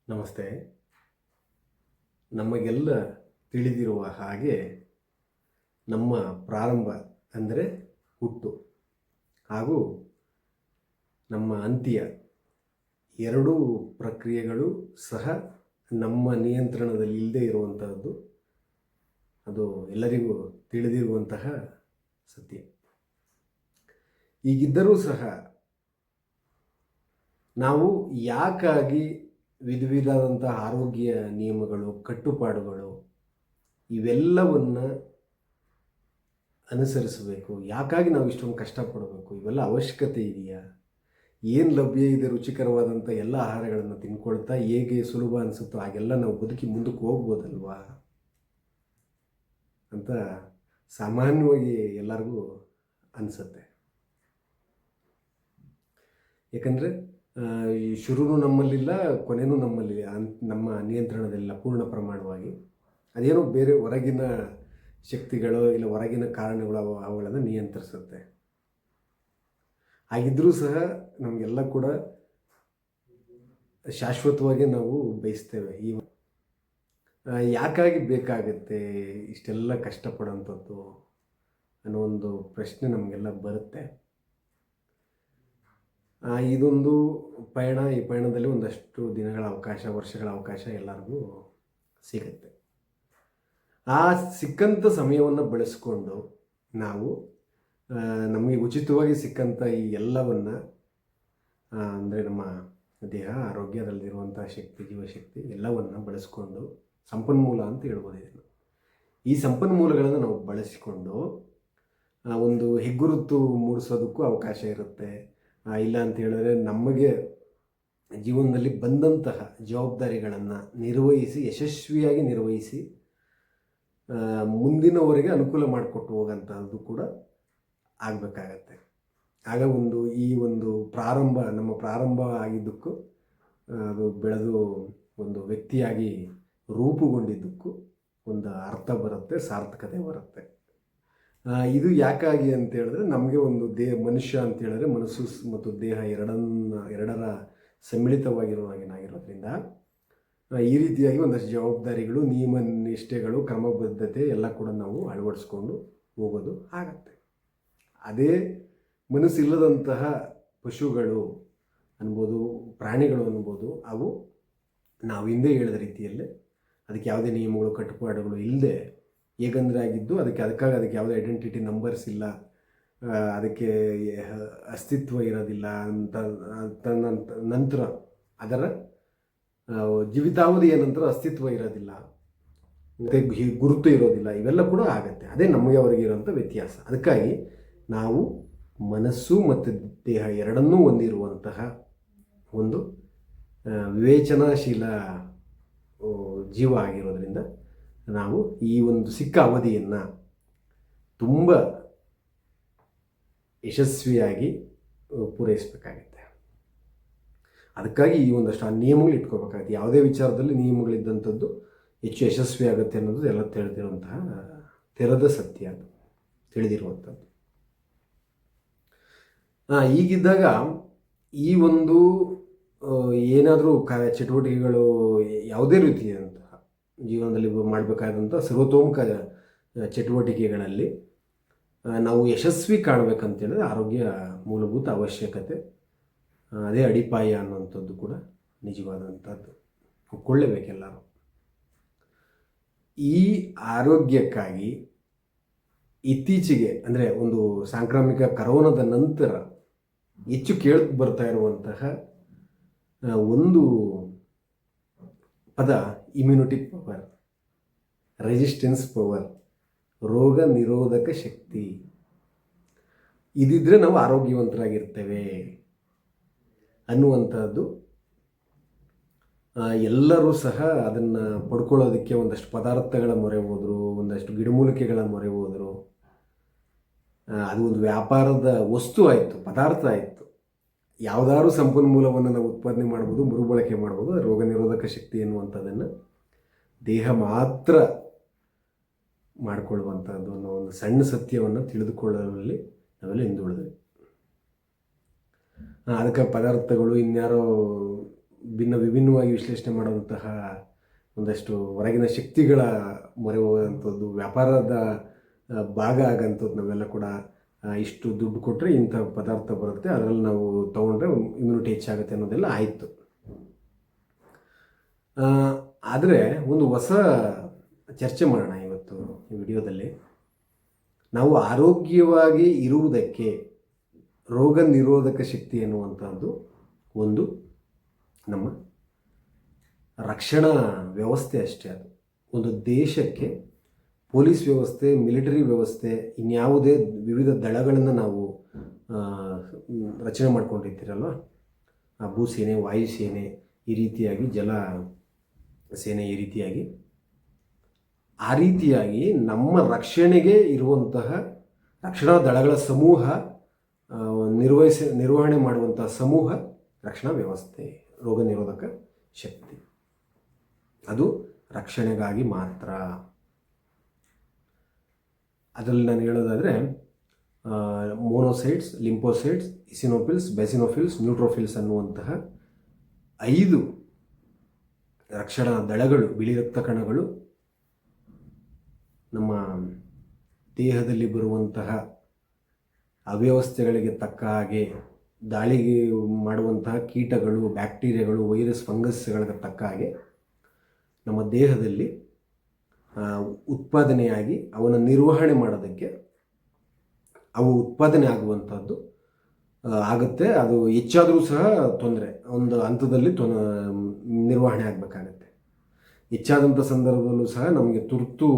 ನಮಸ್ತೆ. ನಮಗೆಲ್ಲ ತಿಳಿದಿರುವ ಹಾಗೆ ನಮ್ಮ ಪ್ರಾರಂಭ ಅಂದರೆ ಹುಟ್ಟು ಹಾಗೂ ನಮ್ಮ ಅಂತ್ಯ ಎರಡೂ ಪ್ರಕ್ರಿಯೆಗಳು ಸಹ ನಮ್ಮ ನಿಯಂತ್ರಣದಲ್ಲಿ ಇಲ್ಲದೆ ಇರುವಂತಹದ್ದು. ಅದು ಎಲ್ಲರಿಗೂ ತಿಳಿದಿರುವಂತಹ ಸತ್ಯ. ಈಗಿದ್ದರೂ ಸಹ ನಾವು ಯಾಕಾಗಿ ವಿಧವಾದಂಥ ಆರೋಗ್ಯ ನಿಯಮಗಳು, ಕಟ್ಟುಪಾಡುಗಳು ಇವೆಲ್ಲವನ್ನು ಅನುಸರಿಸಬೇಕು? ಯಾಕಾಗಿ ನಾವು ಇಷ್ಟೊಂದು ಕಷ್ಟಪಡಬೇಕು? ಇವೆಲ್ಲ ಅವಶ್ಯಕತೆ ಇದೆಯಾ? ಏನು ಲಭ್ಯ ಇದೆ ರುಚಿಕರವಾದಂಥ ಎಲ್ಲ ಆಹಾರಗಳನ್ನು ತಿನ್ಕೊಳ್ತಾ ಹೇಗೆ ಸುಲಭ ಅನಿಸುತ್ತೋ ಹಾಗೆಲ್ಲ ನಾವು ಬದುಕಿ ಮುಂದಕ್ಕೆ ಹೋಗ್ಬೋದಲ್ವಾ ಅಂತ ಸಾಮಾನ್ಯವಾಗಿ ಎಲ್ಲರಿಗೂ ಅನಿಸುತ್ತೆ. ಯಾಕಂದರೆ ಈ ಶುರುನೂ ನಮ್ಮಲ್ಲಿಲ್ಲ, ಕೊನೆಯೂ ನಮ್ಮಲ್ಲಿ ನಮ್ಮ ನಿಯಂತ್ರಣದಲ್ಲಿಲ್ಲ ಪೂರ್ಣ ಪ್ರಮಾಣವಾಗಿ. ಅದೇನೋ ಬೇರೆ ಹೊರಗಿನ ಶಕ್ತಿಗಳು ಇಲ್ಲ ಹೊರಗಿನ ಕಾರಣಗಳು ಅವುಗಳನ್ನು ನಿಯಂತ್ರಿಸುತ್ತೆ. ಹಾಗಿದ್ದರೂ ಸಹ ನಮಗೆಲ್ಲ ಕೂಡ ಶಾಶ್ವತವಾಗಿ ನಾವು ಬಯಸ್ತೇವೆ. ಯಾಕಾಗಿ ಬೇಕಾಗುತ್ತೆ ಇಷ್ಟೆಲ್ಲ ಕಷ್ಟಪಡೋಂಥದ್ದು ಅನ್ನೋ ಒಂದು ಪ್ರಶ್ನೆ ನಮಗೆಲ್ಲ ಬರುತ್ತೆ. ಇದೊಂದು ಪಯಣ. ಈ ಪಯಣದಲ್ಲಿ ಒಂದಷ್ಟು ದಿನಗಳ ಅವಕಾಶ, ವರ್ಷಗಳ ಅವಕಾಶ ಎಲ್ಲರಿಗೂ ಸಿಗುತ್ತೆ. ಆ ಸಿಕ್ಕಂಥ ಸಮಯವನ್ನು ಬಳಸ್ಕೊಂಡು ನಾವು ನಮಗೆ ಉಚಿತವಾಗಿ ಸಿಕ್ಕಂಥ ಈ ಎಲ್ಲವನ್ನು ಅಂದರೆ ನಮ್ಮ ದೇಹ, ಆರೋಗ್ಯದಲ್ಲಿರುವಂಥ ಶಕ್ತಿ, ಜೀವಶಕ್ತಿ ಎಲ್ಲವನ್ನು ಬಳಸ್ಕೊಂಡು ಸಂಪನ್ಮೂಲ ಅಂತ ಹೇಳ್ಬೋದು ಇದನ್ನು. ಈ ಸಂಪನ್ಮೂಲಗಳನ್ನು ನಾವು ಬಳಸಿಕೊಂಡು ಒಂದು ಹೆಗ್ಗುರುತು ಮೂಡಿಸೋದಕ್ಕೂ ಅವಕಾಶ ಇರುತ್ತೆ. ಇಲ್ಲ ಅಂತ ಹೇಳಿದ್ರೆ ನಮಗೆ ಜೀವನದಲ್ಲಿ ಬಂದಂತಹ ಜವಾಬ್ದಾರಿಗಳನ್ನು ಯಶಸ್ವಿಯಾಗಿ ನಿರ್ವಹಿಸಿ ಮುಂದಿನವರೆಗೆ ಅನುಕೂಲ ಮಾಡಿಕೊಟ್ಟು ಹೋಗೋಂಥದ್ದು ಕೂಡ ಆಗಬೇಕಾಗತ್ತೆ. ಆಗ ಈ ಒಂದು ನಮ್ಮ ಪ್ರಾರಂಭ ಆಗಿದ್ದಕ್ಕೂ ಅದು ಬೆಳೆದು ಒಂದು ವ್ಯಕ್ತಿಯಾಗಿ ರೂಪುಗೊಂಡಿದ್ದಕ್ಕೂ ಒಂದು ಅರ್ಥ ಬರುತ್ತೆ, ಸಾರ್ಥಕತೆ ಬರುತ್ತೆ. ಇದು ಯಾಕಾಗಿ ಅಂತ ಹೇಳಿದ್ರೆ ನಮಗೆ ಒಂದು ಮನುಷ್ಯ ಅಂತ ಹೇಳಿದ್ರೆ ಮನಸ್ಸು ಮತ್ತು ದೇಹ ಎರಡರ ಸಮ್ಮಿಳಿತವಾಗಿರೋದ್ರಿಂದ ಈ ರೀತಿಯಾಗಿ ಒಂದಷ್ಟು ಜವಾಬ್ದಾರಿಗಳು, ನಿಯಮ ನಿಷ್ಠೆಗಳು, ಕ್ರಮಬದ್ಧತೆ ಎಲ್ಲ ಕೂಡ ನಾವು ಅಳವಡಿಸ್ಕೊಂಡು ಹೋಗೋದು ಆಗತ್ತೆ. ಅದೇ ಮನಸ್ಸಿಲ್ಲದಂತಹ ಪಶುಗಳು ಅನ್ಬೋದು, ಪ್ರಾಣಿಗಳು ಅನ್ಬೋದು, ಅವು ನಾವು ಹಿಂದೆ ಹೇಳಿದ ರೀತಿಯಲ್ಲೇ ಅದಕ್ಕೆ ಯಾವುದೇ ನಿಯಮಗಳು, ಕಟ್ಟುಪಾಡುಗಳು ಇಲ್ಲದೆ ಹೇಗಂದರೆ ಆಗಿದ್ದು, ಅದಕ್ಕೆ ಯಾವುದೇ ಐಡೆಂಟಿಟಿ ನಂಬರ್ಸ್ ಇಲ್ಲ, ಅದಕ್ಕೆ ಅಸ್ತಿತ್ವ ಇರೋದಿಲ್ಲ ಅಂತ ನಂತರ ಅದರ ಜೀವಿತಾವಧಿಯ ನಂತರ ಅಸ್ತಿತ್ವ ಇರೋದಿಲ್ಲ, ಗುರುತು ಇರೋದಿಲ್ಲ. ಇವೆಲ್ಲ ಕೂಡ ಆಗತ್ತೆ. ಅದೇ ನಮಗೆ ಅವರಿಗೆ ಇರೋಂಥ ವ್ಯತ್ಯಾಸ. ಅದಕ್ಕಾಗಿ ನಾವು ಮನಸ್ಸು ಮತ್ತು ದೇಹ ಎರಡನ್ನೂ ಹೊಂದಿರುವಂತಹ ಒಂದು ವಿವೇಚನಾಶೀಲ ಜೀವ ಆಗಿರೋದ್ರಿಂದ ನಾವು ಈ ಒಂದು ಸಿಕ್ಕ ಅವಧಿಯನ್ನು ತುಂಬ ಯಶಸ್ವಿಯಾಗಿ ಪೂರೈಸಬೇಕಾಗುತ್ತೆ. ಅದಕ್ಕಾಗಿ ಈ ಒಂದಷ್ಟು ನಿಯಮಗಳು ಇಟ್ಕೋಬೇಕಾಗುತ್ತೆ. ಯಾವುದೇ ವಿಚಾರದಲ್ಲಿ ನಿಯಮಗಳಿದ್ದಂಥದ್ದು ಹೆಚ್ಚು ಯಶಸ್ವಿ ಆಗುತ್ತೆ ಅನ್ನೋದು ಎಲ್ಲ ತಿಳಿದಿರುವಂತಹ ತೆರೆದ ಸತ್ಯ, ಅದು ತಿಳಿದಿರುವಂಥದ್ದು. ಈಗಿದ್ದಾಗ ಈ ಒಂದು ಏನಾದರೂ ಚಟುವಟಿಕೆಗಳು ಯಾವುದೇ ರೀತಿಯಾದಂತಹ ಜೀವನದಲ್ಲಿ ಮಾಡಬೇಕಾದಂಥ ಸರ್ವತೋಮುಖ ಚಟುವಟಿಕೆಗಳಲ್ಲಿ ನಾವು ಯಶಸ್ವಿ ಕಾಣಬೇಕಂತೇಳಿದ್ರೆ ಆರೋಗ್ಯ ಮೂಲಭೂತ ಅವಶ್ಯಕತೆ, ಅದೇ ಅಡಿಪಾಯ ಅನ್ನುವಂಥದ್ದು ಕೂಡ ನಿಜವಾದಂಥದ್ದು ಒಪ್ಕೊಳ್ಳೇಬೇಕೆಲ್ಲರೂ. ಈ ಆರೋಗ್ಯಕ್ಕಾಗಿ ಇತ್ತೀಚೆಗೆ ಅಂದರೆ ಒಂದು ಸಾಂಕ್ರಾಮಿಕ ಕರೋನಾದ ನಂತರ ಹೆಚ್ಚು ಕೇಳಿ ಬರ್ತಾ ಇರುವಂತಹ ಒಂದು ಪದ ಇಮ್ಯುನಿಟಿ ಪವರ್, ರೆಸಿಸ್ಟೆನ್ಸ್ ಪವರ್, ರೋಗ ನಿರೋಧಕ ಶಕ್ತಿ. ಇದಿದ್ರೆ ನಾವು ಆರೋಗ್ಯವಂತರಾಗಿರ್ತೇವೆ ಅನ್ನುವಂಥದ್ದು ಎಲ್ಲರೂ ಸಹ ಅದನ್ನು ಪಡ್ಕೊಳ್ಳೋದಕ್ಕೆ ಒಂದಷ್ಟು ಪದಾರ್ಥಗಳ ಮೊರೆ ಹೋದರು, ಒಂದಷ್ಟು ಗಿಡಮೂಲಿಕೆಗಳ ಮೊರೆ ಹೋದರು. ಅದು ಒಂದು ವ್ಯಾಪಾರದ ವಸ್ತು ಆಯಿತು, ಪದಾರ್ಥ ಆಯಿತು. ಯಾವುದಾದ್ರೂ ಸಂಪನ್ಮೂಲವನ್ನು ನಾವು ಉತ್ಪಾದನೆ ಮಾಡ್ಬೋದು, ಮರುಬಳಕೆ ಮಾಡ್ಬೋದು. ರೋಗ ನಿರೋಧಕ ಶಕ್ತಿ ಎನ್ನುವಂಥದ್ದನ್ನು ದೇಹ ಮಾತ್ರ ಮಾಡಿಕೊಳ್ಳುವಂಥದ್ದು ಅನ್ನೋ ಒಂದು ಸಣ್ಣ ಸತ್ಯವನ್ನು ತಿಳಿದುಕೊಳ್ಳುವಲ್ಲಿ ನಾವೆಲ್ಲ ಹಿಂದುಳಿದ್ವಿ. ಅದಕ್ಕೆ ಪದಾರ್ಥಗಳು ಇನ್ಯಾರೋ ವಿಭಿನ್ನವಾಗಿ ವಿಶ್ಲೇಷಣೆ ಮಾಡುವಂತಹ ಒಂದಷ್ಟು ಹೊರಗಿನ ಶಕ್ತಿಗಳ ಮೊರೆ ಹೋಗೋಂಥದ್ದು, ವ್ಯಾಪಾರದ ಭಾಗ ಆಗೋಂಥದ್ದು. ನಾವೆಲ್ಲ ಕೂಡ ಇಷ್ಟು ದುಡ್ಡು ಕೊಟ್ಟರೆ ಇಂಥ ಪದಾರ್ಥ ಬರುತ್ತೆ, ಅದರಲ್ಲಿ ನಾವು ತೊಗೊಂಡ್ರೆ ಇಮ್ಯುನಿಟಿ ಹೆಚ್ಚಾಗುತ್ತೆ ಅನ್ನೋದೆಲ್ಲ ಆಯಿತು. ಆದರೆ ಒಂದು ಹೊಸ ಚರ್ಚೆ ಮಾಡೋಣ ಇವತ್ತು ಈ ವಿಡಿಯೋದಲ್ಲಿ. ನಾವು ಆರೋಗ್ಯವಾಗಿ ಇರುವುದಕ್ಕೆ ರೋಗ ನಿರೋಧಕ ಶಕ್ತಿ ಎನ್ನುವಂಥದ್ದು ಒಂದು ನಮ್ಮ ರಕ್ಷಣಾ ವ್ಯವಸ್ಥೆ ಅಷ್ಟೇ. ಅದು ಒಂದು ದೇಶಕ್ಕೆ ಪೊಲೀಸ್ ವ್ಯವಸ್ಥೆ, ಮಿಲಿಟರಿ ವ್ಯವಸ್ಥೆ, ಇನ್ಯಾವುದೇ ವಿವಿಧ ದಳಗಳನ್ನು ನಾವು ರಚನೆ ಮಾಡ್ಕೊಂಡಿರ್ತೀರಲ್ವ, ಭೂಸೇನೆ, ವಾಯುಸೇನೆ, ಈ ರೀತಿಯಾಗಿ ಜಲ ಸೇನೆ, ಈ ರೀತಿಯಾಗಿ ಆ ರೀತಿಯಾಗಿ ನಮ್ಮ ರಕ್ಷಣೆಗೆ ಇರುವಂತಹ ರಕ್ಷಣಾ ದಳಗಳ ಸಮೂಹ, ನಿರ್ವಹಣೆ ಮಾಡುವಂತಹ ಸಮೂಹ ರಕ್ಷಣಾ ವ್ಯವಸ್ಥೆ, ರೋಗ ನಿರೋಧಕ ಶಕ್ತಿ. ಅದು ರಕ್ಷಣೆಗಾಗಿ ಮಾತ್ರ. ಅದರಲ್ಲಿ ನಾನು ಹೇಳೋದಾದರೆ ಮೋನೋಸೈಟ್ಸ್, ಲಿಂಫೋಸೈಟ್ಸ್, ಇಸಿನೋಫಿಲ್ಸ್, ಬೆಸಿನೋಫಿಲ್ಸ್, ನ್ಯೂಟ್ರೋಫಿಲ್ಸ್ ಅನ್ನುವಂತಹ 5 ರಕ್ಷಣಾ ದಳಗಳು, ಬಿಳಿ ರಕ್ತ ಕಣಗಳು ನಮ್ಮ ದೇಹದಲ್ಲಿ ಬರುವಂತಹ ಅವ್ಯವಸ್ಥೆಗಳಿಗೆ ತಕ್ಕ ಹಾಗೆ ದಾಳಿಗೆ ಮಾಡುವಂತಹ ಕೀಟಗಳು, ಬ್ಯಾಕ್ಟೀರಿಯಾಗಳು, ವೈರಸ್, ಫಂಗಸ್ಗಳಿಗೆ ತಕ್ಕ ಹಾಗೆ ನಮ್ಮ ದೇಹದಲ್ಲಿ ಉತ್ಪಾದನೆಯಾಗಿ ಅವನ್ನು ನಿರ್ವಹಣೆ ಮಾಡೋದಕ್ಕೆ ಅವು ಉತ್ಪಾದನೆ ಆಗುವಂಥದ್ದು ಆಗುತ್ತೆ. ಅದು ಹೆಚ್ಚಾದರೂ ಸಹ ತೊಂದರೆ, ಒಂದು ಹಂತದಲ್ಲಿ ನಿರ್ವಹಣೆ ಆಗಬೇಕಾಗತ್ತೆ. ಹೆಚ್ಚಾದಂಥ ಸಂದರ್ಭದಲ್ಲೂ ಸಹ ನಮಗೆ ತುರ್ತು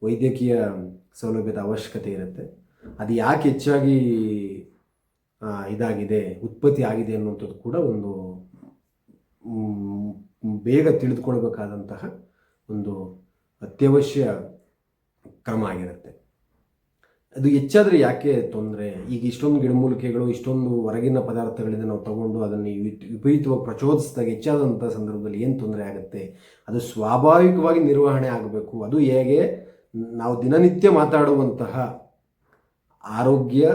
ವೈದ್ಯಕೀಯ ಸೌಲಭ್ಯದ ಅವಶ್ಯಕತೆ ಇರುತ್ತೆ. ಅದು ಯಾಕೆ ಹೆಚ್ಚಾಗಿ ಇದಾಗಿದೆ, ಉತ್ಪತ್ತಿ ಆಗಿದೆ ಅನ್ನುವಂಥದ್ದು ಕೂಡ ಒಂದು ಬೇಗ ತಿಳಿದುಕೊಳ್ಬೇಕಾದಂತಹ ಒಂದು ಅತ್ಯವಶ್ಯ ಕ್ರಮ ಆಗಿರುತ್ತೆ. ಅದು ಹೆಚ್ಚಾದರೆ ಯಾಕೆ ತೊಂದರೆ? ಈಗ ಇಷ್ಟೊಂದು ಗಿಡಮೂಲಿಕೆಗಳು, ಇಷ್ಟೊಂದು ಹೊರಗಿನ ಪದಾರ್ಥಗಳಿಂದ ನಾವು ತಗೊಂಡು ಅದನ್ನು ವಿಪರೀತವಾಗಿ ಪ್ರಚೋದಿಸಿದಾಗ ಹೆಚ್ಚಾದಂಥ ಸಂದರ್ಭದಲ್ಲಿ ಏನು ತೊಂದರೆ ಆಗುತ್ತೆ? ಅದು ಸ್ವಾಭಾವಿಕವಾಗಿ ನಿರ್ವಹಣೆ ಆಗಬೇಕು. ಅದು ಹೇಗೆ ನಾವು ದಿನನಿತ್ಯ ಮಾತಾಡುವಂತಹ ಆರೋಗ್ಯ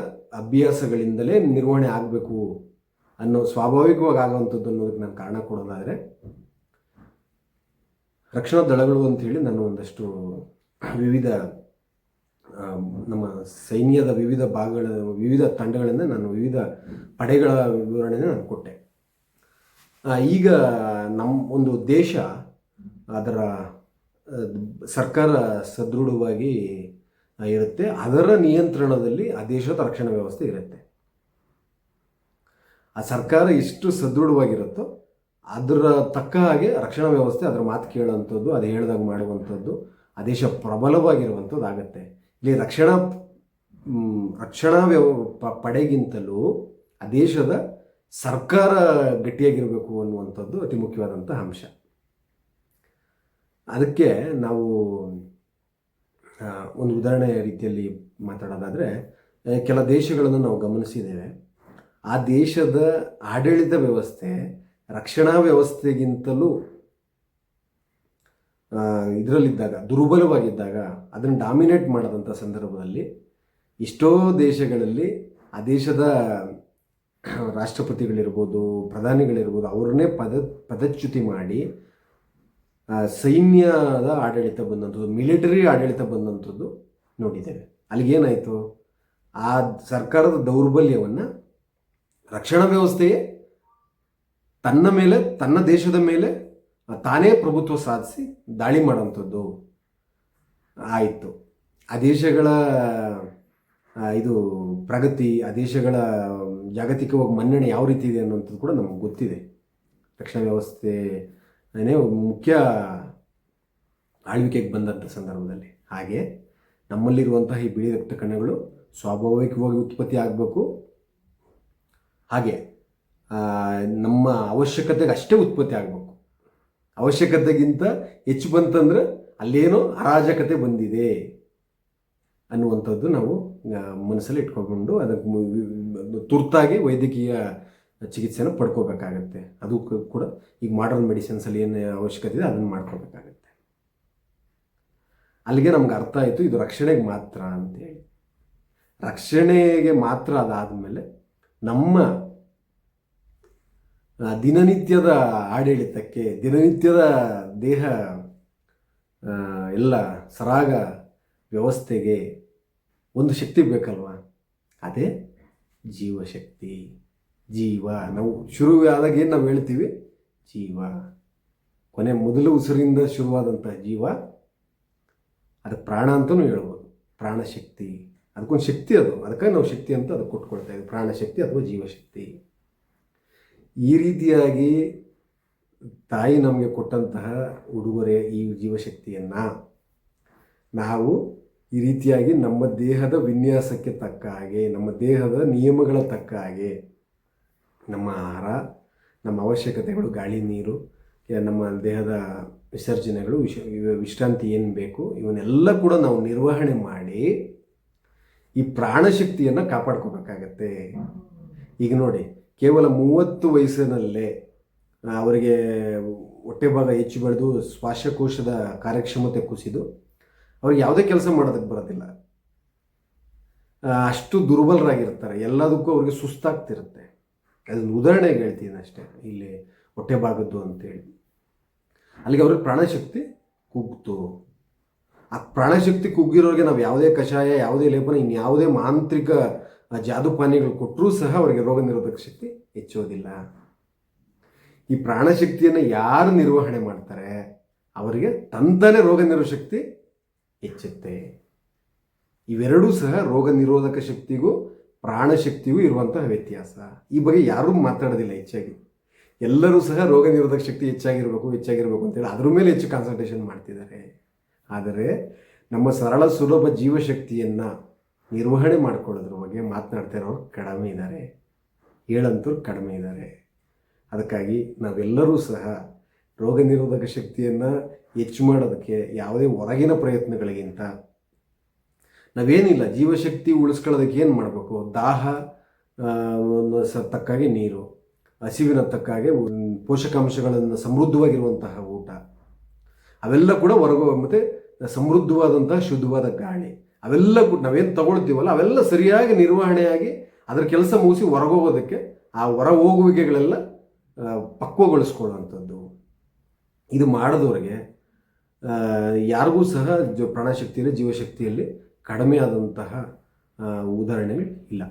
ಅಭ್ಯಾಸಗಳಿಂದಲೇ ನಿರ್ವಹಣೆ ಆಗಬೇಕು ಅನ್ನೋ ಸ್ವಾಭಾವಿಕವಾಗಿ ಆಗುವಂಥದ್ದು ಅನ್ನೋದಕ್ಕೆ ನಾನು ಕಾರಣ ಕೊಡೋದಾದರೆ, ರಕ್ಷಣಾ ದಳಗಳು ಅಂಥೇಳಿ ನಾನು ಒಂದಷ್ಟು ವಿವಿಧ ನಮ್ಮ ಸೈನ್ಯದ ವಿವಿಧ ಭಾಗಗಳ ವಿವಿಧ ತಂಡಗಳಿಂದ ನಾನು ವಿವಿಧ ಪಡೆಗಳ ವಿವರಣೆಯನ್ನು ನಾನು ಕೊಟ್ಟೆ. ಈಗ ನಮ್ಮ ಒಂದು ದೇಶ, ಅದರ ಸರ್ಕಾರ ಸದೃಢವಾಗಿ ಇರುತ್ತೆ, ಅದರ ನಿಯಂತ್ರಣದಲ್ಲಿ ಆ ದೇಶದ ರಕ್ಷಣಾ ವ್ಯವಸ್ಥೆ ಇರುತ್ತೆ. ಆ ಸರ್ಕಾರ ಎಷ್ಟು ಸದೃಢವಾಗಿರುತ್ತೋ ಅದರ ತಕ್ಕ ಹಾಗೆ ರಕ್ಷಣಾ ವ್ಯವಸ್ಥೆ ಅದರ ಮಾತು ಕೇಳುವಂಥದ್ದು, ಅದು ಹೇಳಿದಾಗ ಮಾಡುವಂಥದ್ದು, ಆ ದೇಶ ಪ್ರಬಲವಾಗಿರುವಂಥದ್ದು ಆಗುತ್ತೆ. ಇಲ್ಲಿ ರಕ್ಷಣಾ ಪಡೆಗಿಂತಲೂ ಆ ದೇಶದ ಸರ್ಕಾರ ಗಟ್ಟಿಯಾಗಿರಬೇಕು ಅನ್ನುವಂಥದ್ದು ಅತಿ ಮುಖ್ಯವಾದಂಥ ಅಂಶ. ಅದಕ್ಕೆ ನಾವು ಒಂದು ಉದಾಹರಣೆ ರೀತಿಯಲ್ಲಿ ಮಾತಾಡೋದಾದರೆ, ಕೆಲ ದೇಶಗಳನ್ನು ನಾವು ಗಮನಿಸಿದ್ದೇವೆ. ಆ ದೇಶದ ಆಡಳಿತ ವ್ಯವಸ್ಥೆ ರಕ್ಷಣಾ ವ್ಯವಸ್ಥೆಗಿಂತಲೂ ಇದರಲ್ಲಿದ್ದಾಗ, ದುರ್ಬಲವಾಗಿದ್ದಾಗ, ಅದನ್ನು ಡಾಮಿನೇಟ್ ಮಾಡಿದಂಥ ಸಂದರ್ಭದಲ್ಲಿ ಎಷ್ಟೋ ದೇಶಗಳಲ್ಲಿ ಆ ದೇಶದ ರಾಷ್ಟ್ರಪತಿಗಳಿರ್ಬೋದು, ಪ್ರಧಾನಿಗಳಿರ್ಬೋದು, ಅವ್ರನ್ನೇ ಪದಚ್ಯುತಿ ಮಾಡಿ ಸೈನ್ಯದ ಆಡಳಿತ ಬಂದಂಥದ್ದು, ಮಿಲಿಟರಿ ಆಡಳಿತ ಬಂದಂಥದ್ದು ನೋಡಿದ್ದೇವೆ. ಅಲ್ಲಿಗೇನಾಯಿತು? ಆ ಸರ್ಕಾರದ ದೌರ್ಬಲ್ಯವನ್ನು ರಕ್ಷಣಾ ವ್ಯವಸ್ಥೆಯೇ ತನ್ನ ಮೇಲೆ, ತನ್ನ ದೇಶದ ಮೇಲೆ ತಾನೇ ಪ್ರಭುತ್ವ ಸಾಧಿಸಿ ದಾಳಿ ಮಾಡೋಂಥದ್ದು ಆಯಿತು. ಆ ದೇಶಗಳ ಇದು ಪ್ರಗತಿ, ಆ ದೇಶಗಳ ಜಾಗತಿಕವಾಗಿ ಮನ್ನಣೆ ಯಾವ ರೀತಿ ಇದೆ ಅನ್ನೋಂಥದ್ದು ಕೂಡ ನಮಗೆ ಗೊತ್ತಿದೆ. ರಕ್ಷಣಾ ವ್ಯವಸ್ಥೆನೇ ಮುಖ್ಯ ಆಳ್ವಿಕೆಗೆ ಬಂದಂಥ ಸಂದರ್ಭದಲ್ಲಿ. ಹಾಗೆ ನಮ್ಮಲ್ಲಿರುವಂತಹ ಈ ಬಿಳಿ ರಕ್ತ ಕಣಗಳು ಸ್ವಾಭಾವಿಕವಾಗಿ ಉತ್ಪತ್ತಿ ಆಗಬೇಕು. ಹಾಗೆ ನಮ್ಮ ಅವಶ್ಯಕತೆಗೆ ಅಷ್ಟೇ ಉತ್ಪತ್ತಿ ಆಗಬೇಕು. ಅವಶ್ಯಕತೆಗಿಂತ ಹೆಚ್ಚು ಬಂತಂದ್ರೆ ಅಲ್ಲೇನೋ ಅರಾಜಕತೆ ಬಂದಿದೆ ಅನ್ನುವಂಥದ್ದು ನಾವು ಮನಸ್ಸಲ್ಲಿ ಇಟ್ಕೊಂಡು ಅದಕ್ಕೆ ತುರ್ತಾಗಿ ವೈದ್ಯಕೀಯ ಚಿಕಿತ್ಸೆನ ಪಡ್ಕೋಬೇಕಾಗತ್ತೆ. ಅದು ಕೂಡ ಈಗ ಮಾಡರ್ನ್ ಮೆಡಿಸಿನ್ಸಲ್ಲಿ ಏನು ಅವಶ್ಯಕತೆ ಇದೆ ಅದನ್ನು ಮಾಡ್ಕೋಬೇಕಾಗತ್ತೆ. ಅಲ್ಲಿಗೆ ನಮ್ಗೆ ಅರ್ಥ ಆಯಿತು ಇದು ರಕ್ಷಣೆಗೆ ಮಾತ್ರ ಅಂತೇಳಿ. ರಕ್ಷಣೆಗೆ ಮಾತ್ರ ಅದಾದಮೇಲೆ ನಮ್ಮ ದಿನನಿತ್ಯದ ಆಡಳಿತಕ್ಕೆ, ದಿನನಿತ್ಯದ ದೇಹ ಎಲ್ಲ ಸರಾಗ ವ್ಯವಸ್ಥೆಗೆ ಒಂದು ಶಕ್ತಿ ಬೇಕಲ್ವ, ಅದೇ ಜೀವಶಕ್ತಿ. ಜೀವ ನಾವು ಶುರುವಾದಾಗ ಏನು ನಾವು ಹೇಳ್ತೀವಿ, ಜೀವ ಕೊನೆ ಮೊದಲು ಉಸಿರಿಂದ ಶುರುವಾದಂತಹ ಜೀವ, ಅದಕ್ಕೆ ಪ್ರಾಣ ಅಂತಲೂ ಹೇಳ್ಬೋದು. ಪ್ರಾಣಶಕ್ತಿ, ಅದಕ್ಕೊಂದು ಶಕ್ತಿ ಅದು, ಅದಕ್ಕಾಗಿ ನಾವು ಶಕ್ತಿ ಅಂತ ಅದಕ್ಕೆ ಕೊಟ್ಕೊಳ್ತಾ ಇದ್ದೀವಿ, ಪ್ರಾಣಶಕ್ತಿ ಅಥವಾ ಜೀವಶಕ್ತಿ. ಈ ರೀತಿಯಾಗಿ ತಾಯಿ ನಮಗೆ ಕೊಟ್ಟಂತಹ ಉಡುಗೊರೆ ಈ ಜೀವಶಕ್ತಿಯನ್ನು ನಾವು ಈ ರೀತಿಯಾಗಿ ನಮ್ಮ ದೇಹದ ವಿನ್ಯಾಸಕ್ಕೆ ತಕ್ಕ ಹಾಗೆ, ನಮ್ಮ ದೇಹದ ನಿಯಮಗಳ ತಕ್ಕ ಹಾಗೆ, ನಮ್ಮ ಆಹಾರ, ನಮ್ಮ ಅವಶ್ಯಕತೆಗಳು, ಗಾಳಿ ನೀರು, ನಮ್ಮ ದೇಹದ ವಿಸರ್ಜನೆಗಳು, ವಿಶ್ರಾಂತಿ ಏನು ಬೇಕು, ಇವನ್ನೆಲ್ಲ ಕೂಡ ನಾವು ನಿರ್ವಹಣೆ ಮಾಡಿ ಈ ಪ್ರಾಣಶಕ್ತಿಯನ್ನು ಕಾಪಾಡ್ಕೋಬೇಕಾಗತ್ತೆ. ಈಗ ನೋಡಿ, ಕೇವಲ 30 ವಯಸ್ಸಿನಲ್ಲೇ ಅವರಿಗೆ ಹೊಟ್ಟೆ ಭಾಗ ಹೆಚ್ಚು ಬೆಳೆದು ಶ್ವಾಸಕೋಶದ ಕಾರ್ಯಕ್ಷಮತೆ ಕುಸಿದು ಅವ್ರಿಗೆ ಯಾವುದೇ ಕೆಲಸ ಮಾಡೋದಕ್ಕೆ ಬರೋದಿಲ್ಲ, ಅಷ್ಟು ದುರ್ಬಲರಾಗಿರ್ತಾರೆ, ಎಲ್ಲದಕ್ಕೂ ಅವ್ರಿಗೆ ಸುಸ್ತಾಗ್ತಿರುತ್ತೆ. ಅದನ್ನು ಉದಾಹರಣೆಗೆ ಹೇಳ್ತೀನಿ ಅಷ್ಟೇ, ಇಲ್ಲಿ ಹೊಟ್ಟೆ ಭಾಗದ್ದು ಅಂತೇಳಿ. ಅಲ್ಲಿಗೆ ಅವ್ರಿಗೆ ಪ್ರಾಣಶಕ್ತಿ ಕುಗ್ತು. ಆ ಪ್ರಾಣಶಕ್ತಿ ಕುಗ್ಗಿರೋರಿಗೆ ನಾವು ಯಾವುದೇ ಕಷಾಯ, ಯಾವುದೇ ಲೇಪನ, ಇನ್ಯಾವುದೇ ಮಾಂತ್ರಿಕ ಜಾದುಪಾನಿಗಳು ಕೊಟ್ಟರೂ ಸಹ ಅವರಿಗೆ ರೋಗ ನಿರೋಧಕ ಶಕ್ತಿ ಹೆಚ್ಚೋದಿಲ್ಲ. ಈ ಪ್ರಾಣಶಕ್ತಿಯನ್ನು ಯಾರು ನಿರ್ವಹಣೆ ಮಾಡ್ತಾರೆ ಅವರಿಗೆ ತಂತಾನೆ ರೋಗ ನಿರೋಧಕ ಶಕ್ತಿ ಹೆಚ್ಚುತ್ತೆ. ಇವೆರಡೂ ಸಹ ರೋಗ ನಿರೋಧಕ ಶಕ್ತಿಗೂ ಪ್ರಾಣಶಕ್ತಿಗೂ ಇರುವಂತಹ ವ್ಯತ್ಯಾಸ. ಈ ಬಗ್ಗೆ ಯಾರೂ ಮಾತಾಡೋದಿಲ್ಲ ಹೆಚ್ಚಾಗಿ. ಎಲ್ಲರೂ ಸಹ ರೋಗ ನಿರೋಧಕ ಶಕ್ತಿ ಹೆಚ್ಚಾಗಿರಬೇಕು ಅಂತೇಳಿ ಅದ್ರ ಮೇಲೆ ಹೆಚ್ಚು ಕಾನ್ಸಂಟ್ರೇಷನ್ ಮಾಡ್ತಿದ್ದಾರೆ. ಆದರೆ ನಮ್ಮ ಸರಳ ಸುಲಭ ಜೀವಶಕ್ತಿಯನ್ನು ನಿರ್ವಹಣೆ ಮಾಡ್ಕೊಳ್ಳೋದ್ರ ಬಗ್ಗೆ ಮಾತನಾಡ್ತಾ ಇರೋರು ಕಡಿಮೆ ಇದ್ದಾರೆ, ಹೇಳಂತವ್ರು ಕಡಿಮೆ ಇದ್ದಾರೆ. ಅದಕ್ಕಾಗಿ ನಾವೆಲ್ಲರೂ ಸಹ ರೋಗ ನಿರೋಧಕ ಶಕ್ತಿಯನ್ನು ಹೆಚ್ಚು ಮಾಡೋದಕ್ಕೆ ಯಾವುದೇ ಹೊರಗಿನ ಪ್ರಯತ್ನಗಳಿಗಿಂತ ನಾವೇನಿಲ್ಲ, ಜೀವಶಕ್ತಿ ಉಳಿಸ್ಕೊಳ್ಳೋದಕ್ಕೆ ಏನು ಮಾಡಬೇಕು, ದಾಹ ತಕ್ಕಾಗೆ ನೀರು, ಹಸಿವಿನ ತಕ್ಕಾಗೆ ಪೋಷಕಾಂಶಗಳನ್ನು ಸಮೃದ್ಧವಾಗಿರುವಂತಹ ಊಟ, ಅವೆಲ್ಲ ಕೂಡ ಮತ್ತು ಸಮೃದ್ಧವಾದಂತಹ ಶುದ್ಧವಾದ ಗಾಳಿ, ಅವೆಲ್ಲ ಕೂಡ ನಾವೇನು ತಗೊಳ್ತೀವಲ್ಲ ಅವೆಲ್ಲ ಸರಿಯಾಗಿ ನಿರ್ವಹಣೆಯಾಗಿ ಅದರ ಕೆಲಸ ಮುಗಿಸಿ ಹೊರಗೋಗೋದಕ್ಕೆ ಆ ಹೊರ ಹೋಗುವಿಕೆಗಳೆಲ್ಲ ಪಕ್ವಗೊಳಿಸ್ಕೊಳ್ಳುವಂಥದ್ದು. ಇದು ಮಾಡಿದವರಿಗೆ ಯಾರಿಗೂ ಸಹ ಪ್ರಾಣಶಕ್ತಿಯಲ್ಲಿ, ಜೀವಶಕ್ತಿಯಲ್ಲಿ ಕಡಿಮೆ ಆದಂತಹ ಉದಾಹರಣೆಗಳು ಇಲ್ಲ.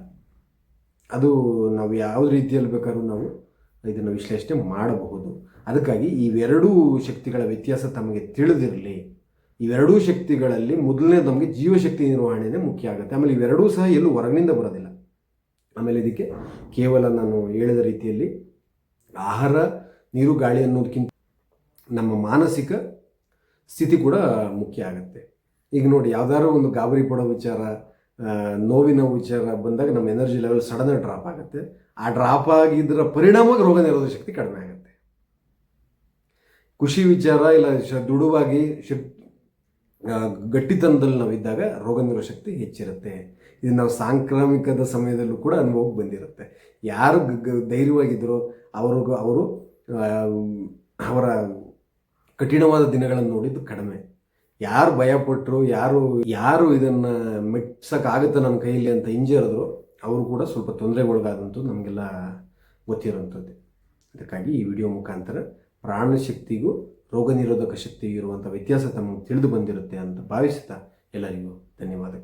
ಅದು ನಾವು ಯಾವ ರೀತಿಯಲ್ಲಿ ಬೇಕಾದ್ರೂ ನಾವು ಇದನ್ನು ವಿಶ್ಲೇಷಣೆ ಮಾಡಬಹುದು. ಅದಕ್ಕಾಗಿ ಇವೆರಡೂ ಶಕ್ತಿಗಳ ವ್ಯತ್ಯಾಸ ತಮಗೆ ತಿಳಿದಿರಲಿ. ಇವೆರಡೂ ಶಕ್ತಿಗಳಲ್ಲಿ ಮೊದಲನೇ ನಮಗೆ ಜೀವಶಕ್ತಿ ನಿರ್ವಹಣೆನೇ ಮುಖ್ಯ ಆಗುತ್ತೆ. ಆಮೇಲೆ ಇವೆರಡೂ ಸಹ ಎಲ್ಲೂ ಹೊರಗಿನಿಂದ ಬರೋದಿಲ್ಲ. ಆಮೇಲೆ ಇದಕ್ಕೆ ಕೇವಲ ನಾನು ಹೇಳಿದ ರೀತಿಯಲ್ಲಿ ಆಹಾರ, ನೀರು, ಗಾಳಿ ಅನ್ನೋದಕ್ಕಿಂತ ನಮ್ಮ ಮಾನಸಿಕ ಸ್ಥಿತಿ ಕೂಡ ಮುಖ್ಯ ಆಗುತ್ತೆ. ಈಗ ನೋಡಿ, ಯಾವ್ದಾದ್ರು ಒಂದು ಗಾಬರಿ ಪಡೋ ವಿಚಾರ, ನೋವಿನ ವಿಚಾರ ಬಂದಾಗ ನಮ್ಮ ಎನರ್ಜಿ ಲೆವೆಲ್ ಸಡನ್ನಾಗಿ ಡ್ರಾಪ್ ಆಗುತ್ತೆ. ಆ ಡ್ರಾಪ್ ಆಗಿದ್ದರ ಪರಿಣಾಮವಾಗಿ ರೋಗ ನಿರೋಧಕ ಶಕ್ತಿ ಕಡಿಮೆ ಆಗುತ್ತೆ. ಖುಷಿ ವಿಚಾರ ಇಲ್ಲ ದುಡುವಾಗಿ ಗಟ್ಟಿತನದಲ್ಲಿ ನಾವಿದ್ದಾಗ ರೋಗ ನಿರೋಧಕ ಶಕ್ತಿ ಹೆಚ್ಚಿರುತ್ತೆ. ಇದು ನಾವು ಸಾಂಕ್ರಾಮಿಕದ ಸಮಯದಲ್ಲೂ ಕೂಡ ಅನುಭವಕ್ಕೆ ಬಂದಿರುತ್ತೆ. ಯಾರು ಧೈರ್ಯವಾಗಿದ್ದರೋ ಅವರು ಅವರ ಕಠಿಣವಾದ ದಿನಗಳನ್ನು ನೋಡಿದ್ದು ಕಡಿಮೆ. ಯಾರು ಭಯಪಟ್ಟರು, ಯಾರು ಇದನ್ನು ಮೆಟ್ಸೋಕ್ಕಾಗುತ್ತೆ ನನ್ನ ಕೈಯಲ್ಲಿ ಅಂತ ಹಿಂಜರಿದ್ರು, ಅವರು ಕೂಡ ಸ್ವಲ್ಪ ತೊಂದರೆಗೊಳಗಾದಂಥದ್ದು ನಮಗೆಲ್ಲ ಗೊತ್ತಿರೋಂಥದ್ದು. ಅದಕ್ಕಾಗಿ ಈ ವಿಡಿಯೋ ಮುಖಾಂತರ ಪ್ರಾಣಶಕ್ತಿಗೂ ರೋಗ ನಿರೋಧಕ ಶಕ್ತಿಗೂ ಇರುವಂಥ ವ್ಯತ್ಯಾಸ ತಮಗೆ ತಿಳಿದು ಬಂದಿರುತ್ತೆ ಅಂತ ಭಾವಿಸ್ತಾ ಎಲ್ಲರಿಗೂ ಧನ್ಯವಾದಗಳು.